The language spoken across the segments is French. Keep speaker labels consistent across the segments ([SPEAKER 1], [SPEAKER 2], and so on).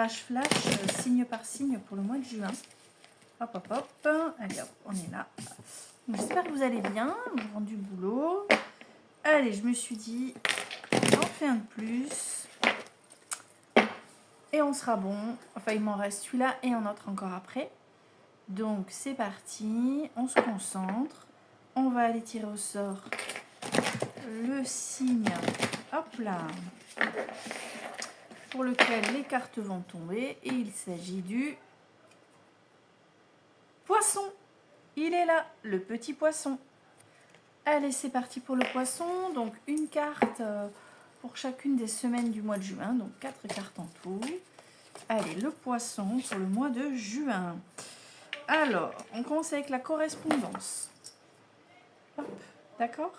[SPEAKER 1] tirage flash, signe par signe pour le mois de juin. Hop, hop, hop. Allez, hop, on est là. J'espère que vous allez bien. Je rentre du boulot. Allez, je me suis dit, j'en fais un de plus. Et on sera bon. Enfin, il m'en reste celui-là et un autre encore après. Donc, c'est parti. On se concentre. On va aller tirer au sort le signe. Hop là. Pour lequel les cartes vont tomber. Et il s'agit du poisson. Il est là, le petit poisson. Allez, c'est parti pour le poisson. Donc, une carte pour chacune des semaines du mois de juin. Donc, 4 cartes en tout. Allez, le poisson pour le mois de juin. Alors, on commence avec la correspondance. Hop, d'accord ?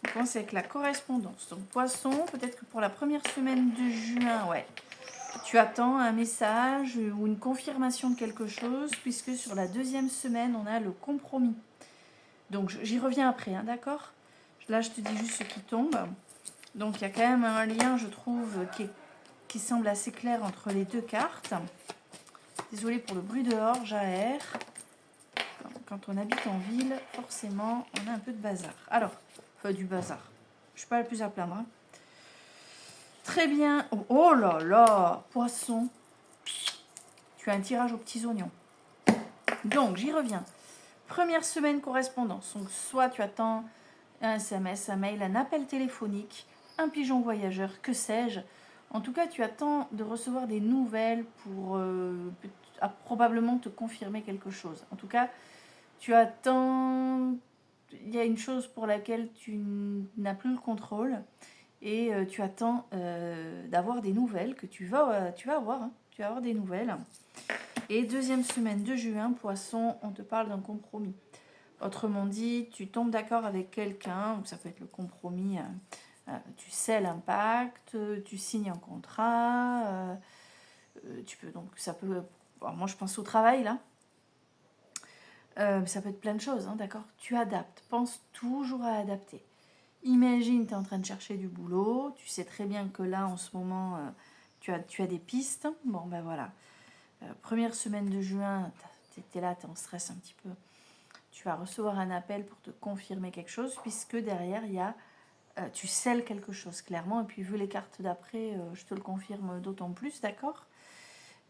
[SPEAKER 1] On commence avec la correspondance. Donc, poisson, peut-être que pour la première semaine de juin, ouais, tu attends un message ou une confirmation de quelque chose, puisque sur la deuxième semaine, on a le compromis. Donc, j'y reviens après, hein, d'accord ? Là, je te dis juste ce qui tombe. Donc, il y a quand même un lien, je trouve, qui semble assez clair entre les deux cartes. Désolée pour le bruit dehors, j'aère. Quand on habite en ville, forcément, on a un peu de bazar. Alors, enfin du bazar. Je ne suis pas la plus à plaindre. Hein. Très bien. Oh là là, poisson. Tu as un tirage aux petits oignons. Donc, j'y reviens. Première semaine correspondance. Donc, soit tu attends un SMS, un mail, un appel téléphonique, un pigeon voyageur, que sais-je. En tout cas, tu attends de recevoir des nouvelles pour probablement te confirmer quelque chose. En tout cas, tu attends, il y a une chose pour laquelle tu n'as plus le contrôle et tu attends d'avoir des nouvelles que tu vas avoir. Hein. Tu vas avoir des nouvelles. Et deuxième semaine de juin, poisson, on te parle d'un compromis. Autrement dit, tu tombes d'accord avec quelqu'un, donc ça peut être le compromis, tu scelles un pacte, tu signes un contrat, tu peux donc ça peut. Alors moi je pense au travail là. Ça peut être plein de choses, hein, d'accord ? Tu adaptes, pense toujours à adapter. Imagine, tu es en train de chercher du boulot, tu sais très bien que là, en ce moment, tu as des pistes. Bon, ben voilà. Première semaine de juin, tu es là, tu es en stress un petit peu. Tu vas recevoir un appel pour te confirmer quelque chose, puisque derrière, il y a, tu scelles quelque chose, clairement. Et puis, vu les cartes d'après, je te le confirme d'autant plus, d'accord ?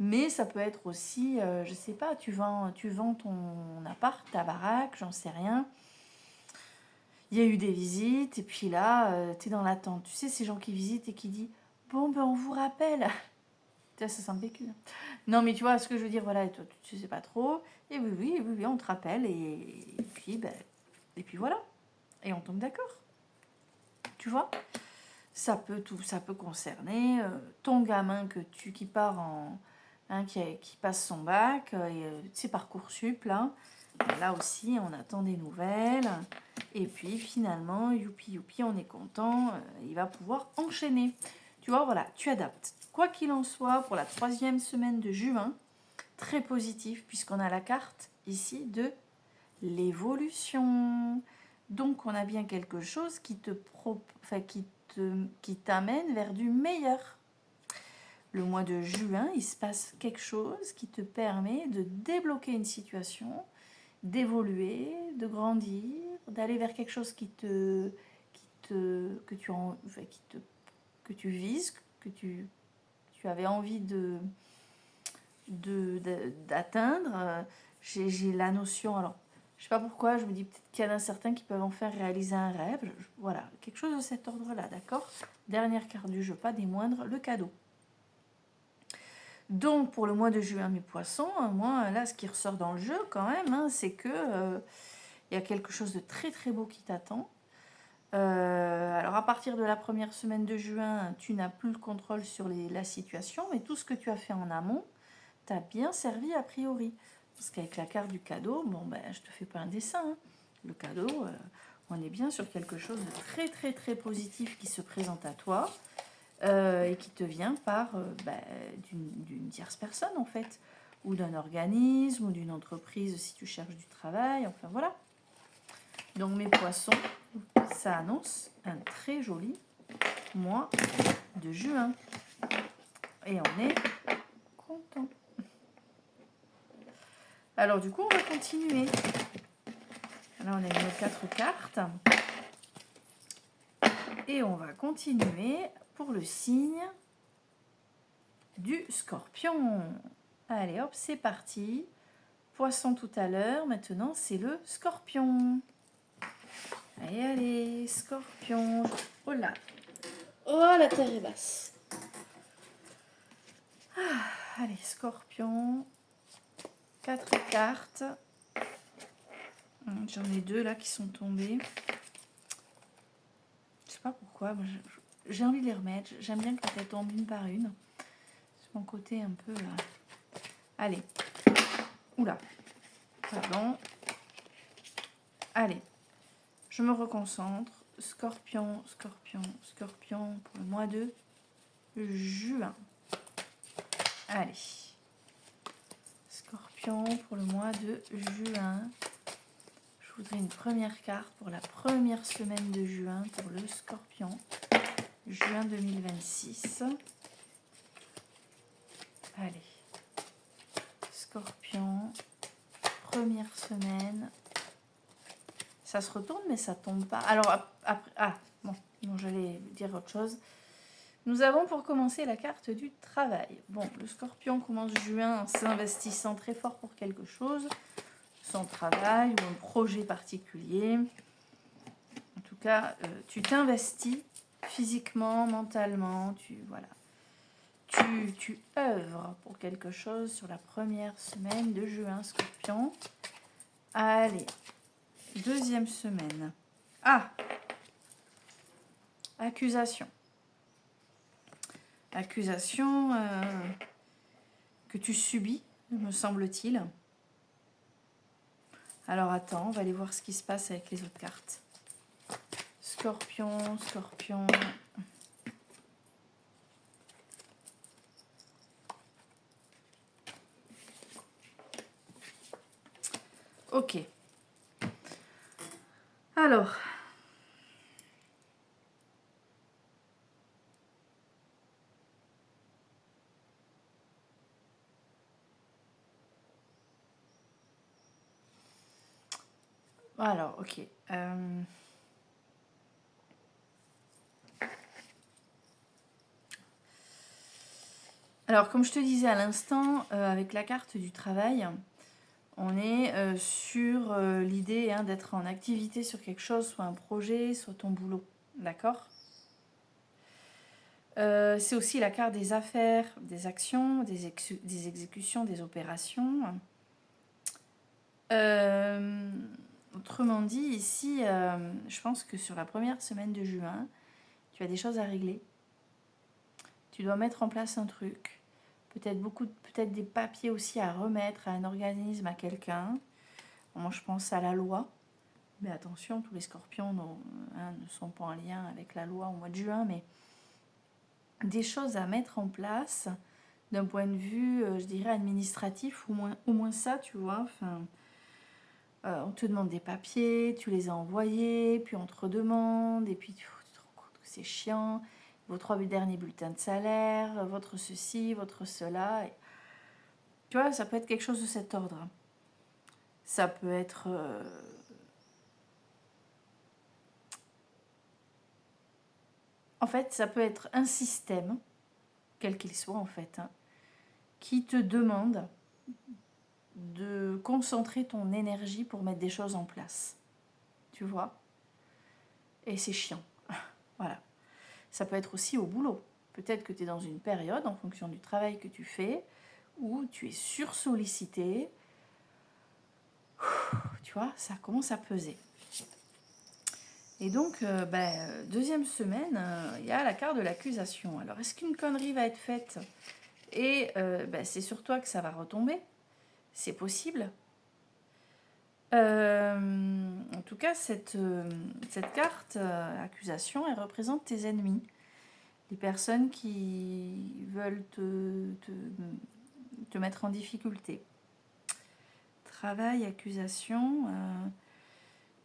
[SPEAKER 1] Mais ça peut être aussi, je sais pas, tu vends ton appart, ta baraque, j'en sais rien. Il y a eu des visites et puis là, tu es dans l'attente. Tu sais, ces gens qui visitent et qui disent « Bon, ben on vous rappelle ». Ça sent le vécu. Non, mais tu vois ce que je veux dire, voilà, et toi, tu sais pas trop. Et oui, on te rappelle et puis voilà. Et on tombe d'accord. Tu vois ? Ça peut concerner ton gamin qui part en... Hein, qui passe son bac, c'est Parcoursup, là aussi, on attend des nouvelles. Et puis, finalement, youpi, on est content, il va pouvoir enchaîner. Tu vois, voilà, tu adaptes. Quoi qu'il en soit, pour la troisième semaine de juin, très positif, puisqu'on a la carte ici de l'évolution. Donc, on a bien quelque chose qui t'amène vers du meilleur. Le mois de juin, il se passe quelque chose qui te permet de débloquer une situation, d'évoluer, de grandir, d'aller vers quelque chose que tu vises, que tu avais envie d'atteindre. J'ai la notion, alors je sais pas pourquoi, je me dis peut-être qu'il y en a certains qui peuvent en faire réaliser un rêve. Voilà, quelque chose de cet ordre-là, d'accord ? Dernière carte du jeu, pas des moindres, le cadeau. Donc, pour le mois de juin, mes poissons, moi, là, ce qui ressort dans le jeu, quand même, hein, c'est que y a quelque chose de très, très beau qui t'attend. Alors, à partir de la première semaine de juin, tu n'as plus le contrôle sur la situation, mais tout ce que tu as fait en amont t'a bien servi a priori. Parce qu'avec la carte du cadeau, bon, ben, je te fais pas un dessin. Hein. Le cadeau, on est bien sur quelque chose de très, très, très positif qui se présente à toi. Et qui te vient par d'une tierce personne en fait, ou d'un organisme, ou d'une entreprise si tu cherches du travail, enfin voilà. Donc mes poissons, ça annonce un très joli mois de juin. Et on est Alors du coup, on va continuer. Là, on a mis nos 4 cartes. Et on va continuer pour le signe du Scorpion. Allez, hop, c'est parti. Poisson tout à l'heure, maintenant c'est le Scorpion. Allez, allez, Scorpion. Oh là. Oh, la terre est basse. Allez, Scorpion. 4 cartes. J'en ai 2 là qui sont tombées. Je sais pas pourquoi. J'ai envie de les remettre. J'aime bien quand elles tombent une par une. C'est mon côté un peu... Allez. Oula. Pardon. Allez. Je me reconcentre. Scorpion, Scorpion, Scorpion pour le mois de juin. Allez. Scorpion pour le mois de juin. Je voudrais une première carte pour la première semaine de juin pour le Scorpion. Juin 2026. Allez. Scorpion. Première semaine. Ça se retourne mais ça tombe pas. Alors après... Ah, bon, j'allais dire autre chose. Nous avons pour commencer la carte du travail. Bon, le Scorpion commence juin en s'investissant très fort pour quelque chose. Son travail ou un projet particulier. En tout cas, tu t'investis physiquement, mentalement. Tu œuvres pour quelque chose sur la première semaine de juin, Scorpion. Allez, deuxième semaine. Ah! Accusation. Accusation que tu subis, me semble-t-il. Alors attends, on va aller voir ce qui se passe avec les autres cartes. Scorpion, Scorpion. Ok. Alors. Alors, ok. Alors, comme je te disais à l'instant, avec la carte du travail, on est sur l'idée d'être en activité sur quelque chose, soit un projet, soit ton boulot. D'accord ? C'est aussi la carte des affaires, des actions, des exécutions, des opérations. Autrement dit, ici, je pense que sur la première semaine de juin, tu as des choses à régler. Tu dois mettre en place un truc. Peut-être des papiers aussi à remettre à un organisme, à quelqu'un. Moi, je pense à la loi. Mais attention, tous les scorpions ne sont pas en lien avec la loi au mois de juin, mais des choses à mettre en place d'un point de vue, je dirais, administratif, au moins ça, tu vois. Enfin, on te demande des papiers, tu les as envoyés, puis on te redemande, et puis tu te rends compte que c'est chiant. Vos 3 derniers bulletins de salaire, votre ceci, votre cela. Et, tu vois, ça peut être quelque chose de cet ordre. Ça peut être... En fait, ça peut être un système, quel qu'il soit en fait, qui te demande de concentrer ton énergie pour mettre des choses en place. Tu vois ? Et c'est chiant. Voilà. Ça peut être aussi au boulot. Peut-être que tu es dans une période, en fonction du travail que tu fais, où tu es sursollicité. Tu vois, ça commence à peser. Et donc, deuxième semaine, il y a la carte de l'accusation. Alors, est-ce qu'une connerie va être faite et c'est sur toi que ça va retomber? C'est possible. En tout cas, cette carte accusation, elle représente tes ennemis. Les personnes qui veulent te mettre en difficulté. Travail, accusation.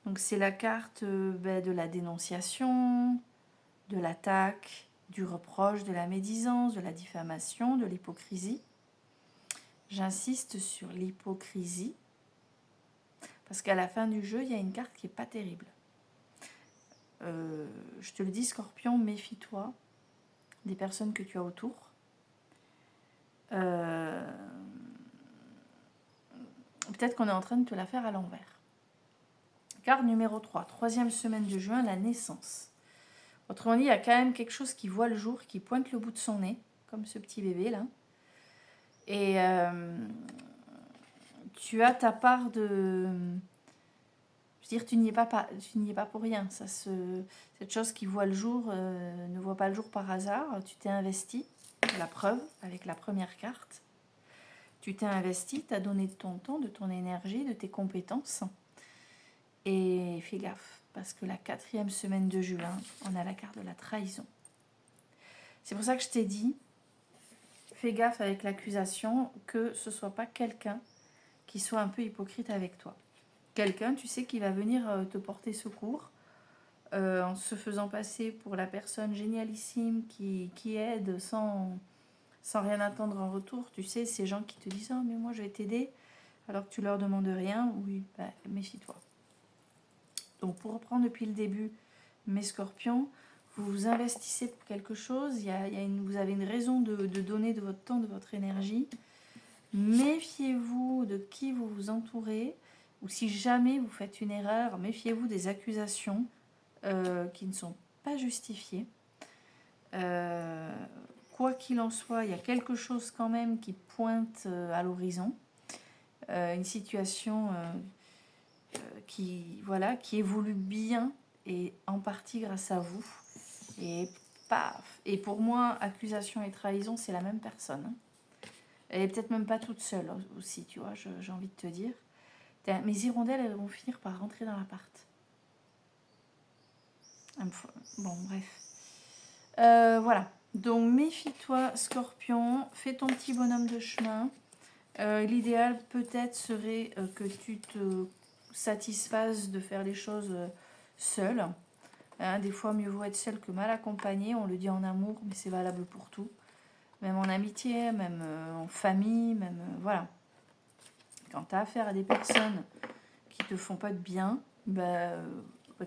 [SPEAKER 1] Donc c'est la carte de la dénonciation, de l'attaque, du reproche, de la médisance, de la diffamation, de l'hypocrisie. J'insiste sur l'hypocrisie Parce qu'à la fin du jeu, il y a une carte qui n'est pas terrible. Je te le dis, Scorpion, méfie-toi des personnes que tu as autour. Peut-être qu'on est en train de te la faire à l'envers. Carte numéro 3, troisième semaine de juin, la naissance. Autrement dit, il y a quand même quelque chose qui voit le jour, qui pointe le bout de son nez, comme ce petit bébé là. Et tu as ta part de... Je veux dire, tu n'y es pas pour rien. Cette chose qui voit le jour ne voit pas le jour par hasard. Tu t'es investi, la preuve, avec la première carte. Tu t'es investi, tu as donné de ton temps, de ton énergie, de tes compétences. Et fais gaffe, parce que la quatrième semaine de juin, on a la carte de la trahison. C'est pour ça que je t'ai dit, fais gaffe avec l'accusation, que ce ne soit pas quelqu'un qui soit un peu hypocrite avec toi. Quelqu'un, tu sais, qui va venir te porter secours en se faisant passer pour la personne génialissime qui aide sans rien attendre en retour. Tu sais, ces gens qui te disent « Oh, mais moi, je vais t'aider » alors que tu leur demandes rien. Oui, bah, méfie-toi. Donc, pour reprendre depuis le début, mes scorpions, vous vous investissez pour quelque chose. Vous avez une raison de donner de votre temps, de votre énergie. Méfiez-vous de qui vous vous entourez. Ou si jamais vous faites une erreur, méfiez-vous des accusations qui ne sont pas justifiées. Quoi qu'il en soit, il y a quelque chose quand même qui pointe à l'horizon. Une situation qui évolue bien et en partie grâce à vous. Et paf. Et pour moi, accusation et trahison, c'est la même personne. Hein. Elle est peut-être même pas toute seule aussi, tu vois, j'ai envie de te dire. Mes hirondelles, elles vont finir par rentrer dans l'appart. Bon, bref. Voilà. Donc, méfie-toi, Scorpion. Fais ton petit bonhomme de chemin. L'idéal, peut-être, serait que tu te satisfasses de faire les choses seul. Hein, des fois, mieux vaut être seul que mal accompagné. On le dit en amour, mais c'est valable pour tout. Même en amitié, même en famille, même... voilà. Quand tu as affaire à des personnes qui te font pas de bien,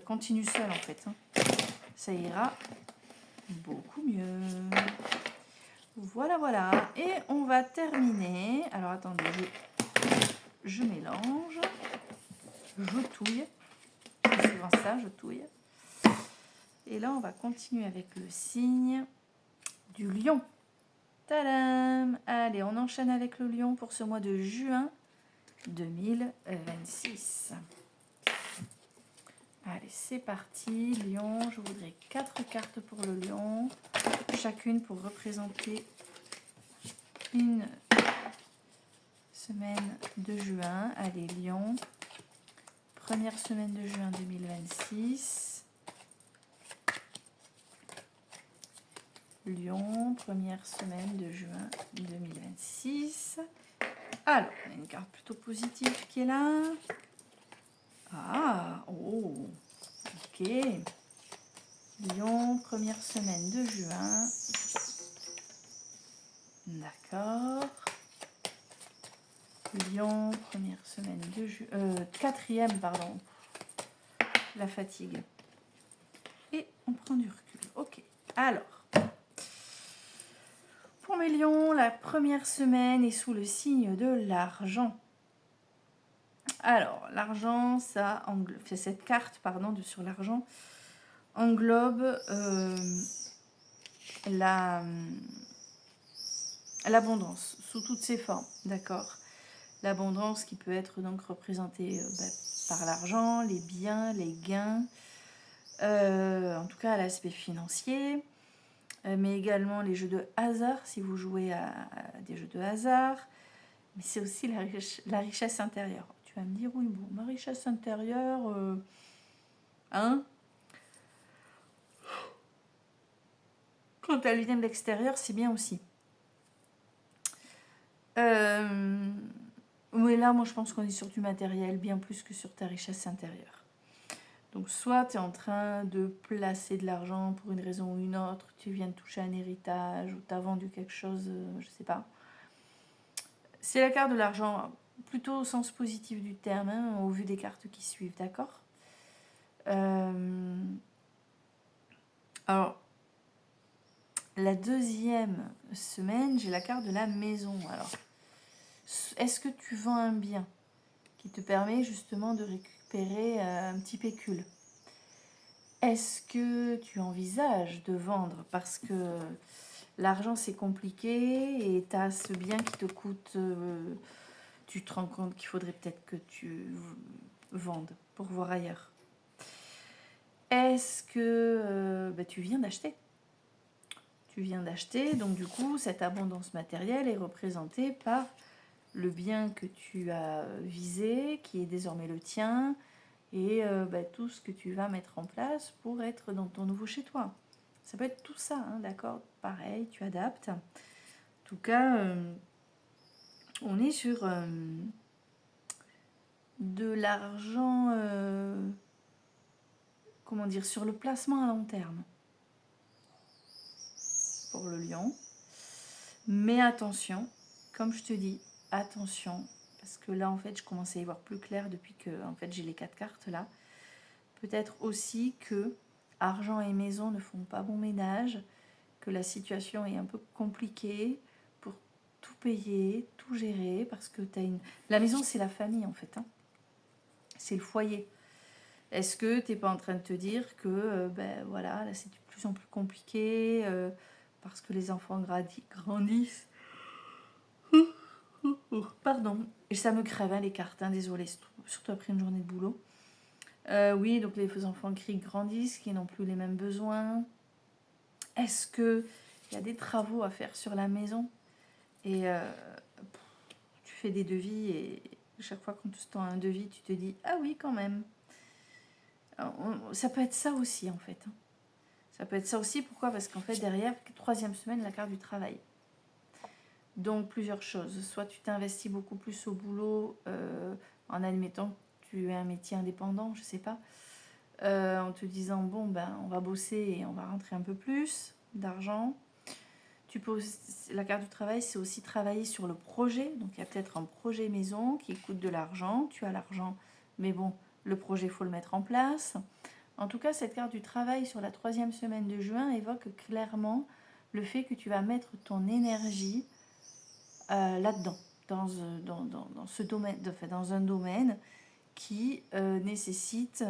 [SPEAKER 1] continue seul en fait. Hein. Ça ira beaucoup mieux. Voilà, voilà. Et on va terminer. Alors attendez, je mélange. Je touille. C'est souvent ça, je touille. Et là, on va continuer avec le signe du lion. Tadam! Allez, on enchaîne avec le lion pour ce mois de juin 2026. Allez, c'est parti. Lion, je voudrais 4 cartes pour le lion. Chacune pour représenter une semaine de juin. Allez, lion. Première semaine de juin 2026. Lion, première semaine de juin 2026. Alors, on a une carte plutôt positive qui est là. Ah, oh, ok. Lion, première semaine de juin. D'accord. Lion, première semaine de juin. Quatrième, pardon. La fatigue. Et on prend du recul. Ok. Alors. Pour mes lions, la première semaine est sous le signe de l'argent. Alors, l'argent, cette carte, sur l'argent, englobe l'abondance sous toutes ses formes, d'accord. L'abondance qui peut être donc représentée par l'argent, les biens, les gains, en tout cas à l'aspect financier, mais également les jeux de hasard, si vous jouez à des jeux de hasard, mais c'est aussi la richesse intérieure. Tu vas me dire, oui, bon, ma richesse intérieure, hein. Quand tu as l'idée de l'extérieur, c'est bien aussi. Oui, là, moi, je pense qu'on est sur du matériel, bien plus que sur ta richesse intérieure. Donc, soit tu es en train de placer de l'argent pour une raison ou une autre, tu viens de toucher un héritage, ou tu as vendu quelque chose, je sais pas. C'est la carte de l'argent plutôt au sens positif du terme, hein, au vu des cartes qui suivent, d'accord? Alors, la deuxième semaine, j'ai la carte de la maison. Alors, est-ce que tu vends un bien qui te permet justement de récupérer un petit pécule? Est-ce que tu envisages de vendre parce que l'argent c'est compliqué et tu as ce bien qui te coûte, tu te rends compte qu'il faudrait peut-être que tu vendes pour voir ailleurs? Est-ce que tu viens d'acheter? Tu viens d'acheter, donc du coup cette abondance matérielle est représentée par le bien que tu as visé, qui est désormais le tien, et tout ce que tu vas mettre en place pour être dans ton nouveau chez toi. Ça peut être tout ça, hein, d'accord? Pareil, tu adaptes. En tout cas, on est sur de l'argent, comment dire, sur le placement à long terme pour le lion. Mais attention, comme je te dis, attention, parce que là en fait je commence à y voir plus clair depuis que en fait j'ai les 4 cartes là. Peut-être aussi que argent et maison ne font pas bon ménage, que la situation est un peu compliquée pour tout payer, tout gérer, parce que t'as une... La maison c'est la famille en fait, hein. C'est le foyer. Est-ce que tu n'es pas en train de te dire que voilà, là c'est de plus en plus compliqué parce que les enfants grandissent. Pardon, et ça me crève hein, les cartes, hein, désolée, surtout après une journée de boulot. Oui, donc les enfants grandissent, qui n'ont plus les mêmes besoins. Est-ce qu'il y a des travaux à faire sur la maison et tu fais des devis et chaque fois qu'on te tend un devis, tu te dis « Ah oui, quand même ». Ça peut être ça aussi en fait. Hein. Ça peut être ça aussi, pourquoi? Parce qu'en fait derrière, 3e semaine, la carte du travail. Donc plusieurs choses. Soit tu t'investis beaucoup plus au boulot en admettant que tu es un métier indépendant, je sais pas. En te disant bon ben on va bosser et on va rentrer un peu plus d'argent. Tu peux aussi, la carte du travail c'est aussi travailler sur le projet. Donc il y a peut-être un projet maison qui coûte de l'argent. Tu as l'argent, mais bon le projet il faut le mettre en place. En tout cas cette carte du travail sur la 3e semaine de juin évoque clairement le fait que tu vas mettre ton énergie là-dedans, dans ce domaine, enfin, dans un domaine qui nécessite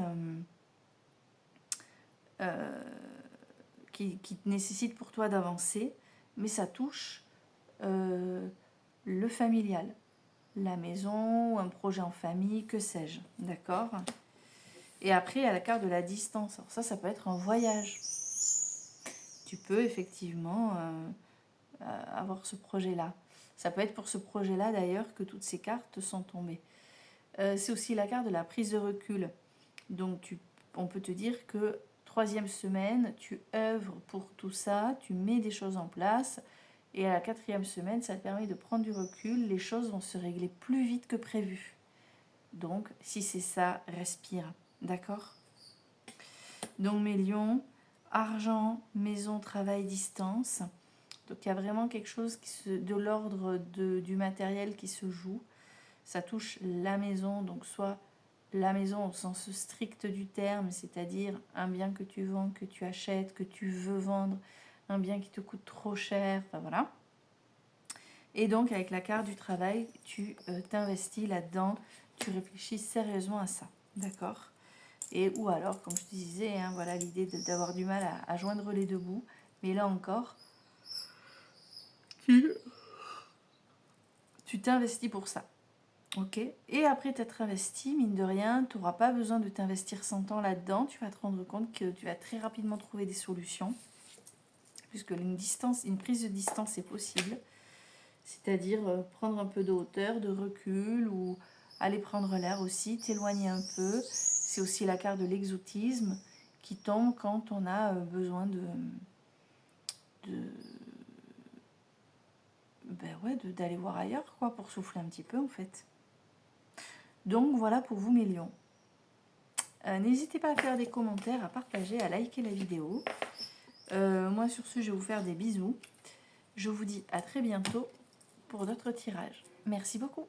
[SPEAKER 1] qui nécessite pour toi d'avancer, mais ça touche le familial, la maison, un projet en famille, que sais-je, d'accord? Et après, il y a la carte de la distance. Alors ça peut être un voyage. Tu peux effectivement avoir ce projet-là. Ça peut être pour ce projet-là d'ailleurs que toutes ces cartes sont tombées. C'est aussi la carte de la prise de recul. Donc on peut te dire que 3e semaine, tu œuvres pour tout ça, tu mets des choses en place. Et à la 4e semaine, ça te permet de prendre du recul. Les choses vont se régler plus vite que prévu. Donc si c'est ça, respire. D'accord? Donc mes lions, argent, maison, travail, distance. Donc il y a vraiment quelque chose de l'ordre du matériel qui se joue. Ça touche la maison, donc soit la maison au sens strict du terme, c'est-à-dire un bien que tu vends, que tu achètes, que tu veux vendre, un bien qui te coûte trop cher, enfin voilà. Et donc avec la carte du travail, tu t'investis là-dedans, tu réfléchis sérieusement à ça, d'accord? Et ou alors, comme je te disais, hein, voilà l'idée d'avoir du mal à joindre les deux bouts, mais là encore, tu t'investis pour ça. Ok. Et après t'être investi, mine de rien, tu n'auras pas besoin de t'investir 100 ans là-dedans. Tu vas te rendre compte que tu vas très rapidement trouver des solutions. Puisque une prise de distance est possible. C'est-à-dire prendre un peu de hauteur, de recul, ou aller prendre l'air aussi, t'éloigner un peu. C'est aussi la carte de l'exotisme qui tombe quand on a besoin d'aller voir ailleurs, quoi, pour souffler un petit peu en fait. Donc voilà pour vous mes lions. N'hésitez pas à faire des commentaires, à partager, à liker la vidéo. Moi sur ce, je vais vous faire des bisous. Je vous dis à très bientôt pour d'autres tirages. Merci beaucoup.